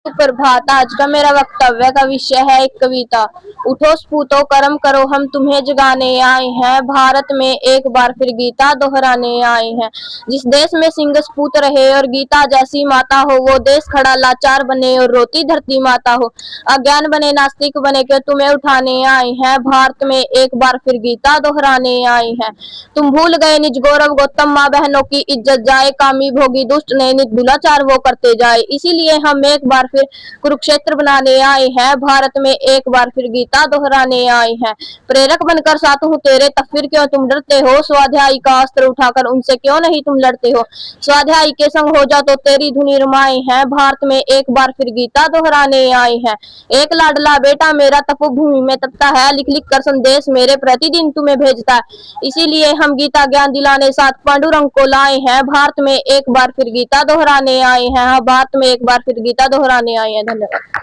सुप्रभात। आज का मेरा वक्तव्य का विषय है एक कविता। उठो सपूतो कर्म करो, हम तुम्हें जगाने आए हैं। भारत में एक बार फिर गीता दोहराने आए हैं। जिस देश में सिंह सपूत रहे और गीता जैसी माता हो, वो देश खड़ा लाचार बने और रोती धरती माता हो। अज्ञान बने नास्तिक बने के तुम्हें उठाने आए हैं। भारत में एक बार फिर गीता दोहराने आए हैं। तुम भूल गए निज गौरव, गौतम माँ बहनों की इज्जत जाए। कामी भोगी दुष्ट ने नित दुराचार वो करते जाए। इसीलिए हम एक बार फिर कुरुक्षेत्र बनाने आए हैं। भारत में एक बार फिर गीता दोहराने आए हैं। प्रेरक बनकर साथ हूँ तेरे, तब फिर क्यों तुम डरते हो। स्वाध्याय का अस्त्र उठाकर उनसे क्यों नहीं तुम लड़ते हो। स्वाध्याय के संग हो जा तो तेरी धुनी रमाए हैं। भारत में एक बार फिर गीता दोहराने आए हैं। एक लाडला बेटा मेरा तपोभूमि में तपता है, लिख लिख कर संदेश मेरे प्रतिदिन तुम्हें भेजता है। इसीलिए हम गीता ज्ञान दिलाने साथ पांडुरंग को लाए हैं। भारत में एक बार फिर गीता दोहराने आए हैं। भारत में एक बार फिर गीता दोहराने आए हैं। धन्यवाद।